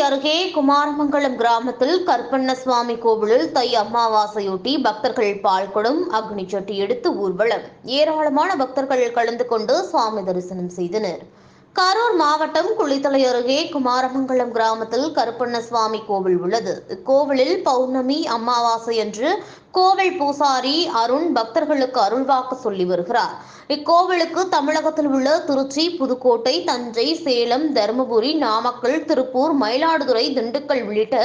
அருகே குமாரமங்கலம் கிராமத்தில் கருப்பண்ணசுவாமி கோவிலில் தை அமாவாசையொட்டி பக்தர்கள் பால்குடம் அக்னி சட்டி எடுத்து ஊர்வலம். ஏராளமான பக்தர்கள் கலந்து கொண்டு சுவாமி தரிசனம் செய்தனர். கரூர் மாவட்டம் குளித்தலை அருகே குமாரமங்கலம் கிராமத்தில் கருப்பண்ணசுவாமி கோவில் உள்ளது. இக்கோவிலில் பௌர்ணமி அமாவாசை அன்று கோவில் பூசாரி அருண் பக்தர்களுக்கு அருள்வாக்கு சொல்லி வருகிறார். இக்கோவிலுக்கு தமிழகத்தில் உள்ள திருச்சி, புதுக்கோட்டை, தஞ்சை, சேலம், தருமபுரி, நாமக்கல், திருப்பூர், மயிலாடுதுறை, திண்டுக்கல் உள்ளிட்ட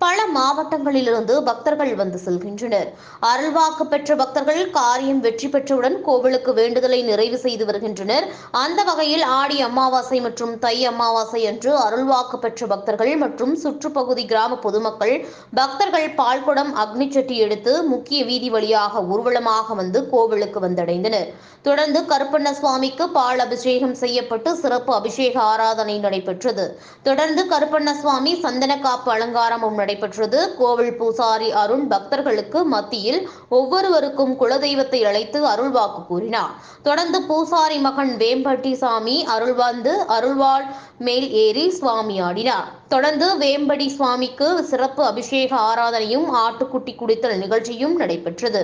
பல மாவட்டங்களிலிருந்து பக்தர்கள் வந்து செல்கின்றனர். அருள்வாக்கு பெற்ற பக்தர்கள் காரியம் வெற்றி பெற்றவுடன் கோவிலுக்கு வேண்டுதலை நிறைவு செய்து வருகின்றனர். அந்த வகையில் ஆடி அமாவாசை மற்றும் தை அமாவாசை அன்று அருள்வாக்கு பெற்ற பக்தர்கள் மற்றும் சுற்றுப்பகுதி கிராம பொதுமக்கள் பக்தர்கள் பால்குடம் அக்னி சட்டி எடுத்து முக்கிய வீதி வழியாக ஊர்வலமாக வந்து கோவிலுக்கு வந்தடைந்தனர். தொடர்ந்து கருப்பண்ணசுவாமிக்கு பால் அபிஷேகம் செய்யப்பட்டு சிறப்பு அபிஷேக ஆராதனை நடைபெற்றது. தொடர்ந்து கருப்பண்ணசுவாமி சந்தன காப்பு அலங்காரமும் நடைபெற்றது. கோவில் பூசாரி அருண் பக்தர்களுக்கு மத்தியில் ஒவ்வொருவருக்கும் குலதெய்வத்தை அழைத்து அருள்வாக்கு கூறினார். தொடர்ந்து பூசாரி மகன் வேம்பட்டி சாமி அருள்வாந்து அருள்வாள் மேல் ஏறி சுவாமி ஆடினார். தொடர்ந்து வேம்படி சுவாமிக்கு சிறப்பு அபிஷேக ஆராதனையும் ஆட்டுக்குட்டி குடித்தல் நிகழ்ச்சியும் நடைபெற்றது.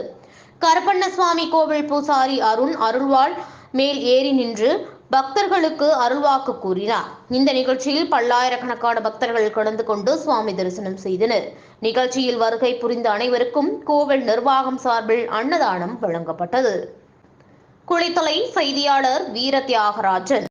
கருப்பண்ணசுவாமி கோவில் பூசாரி அருண் அருள்வாள் மேல் ஏறி நின்று பக்தர்களுக்கு அருள்வாக்கு கூறினார். இந்த நிகழ்ச்சியில் பல்லாயிரக்கணக்கான பக்தர்கள் கலந்து கொண்டு சுவாமி தரிசனம் செய்தனர். நிகழ்ச்சியில் வருகை புரிந்த அனைவருக்கும் கோவில் நிர்வாகம் சார்பில் அன்னதானம் வழங்கப்பட்டது. குளித்தலை செய்தியாளர் வீர தியாகராஜன்.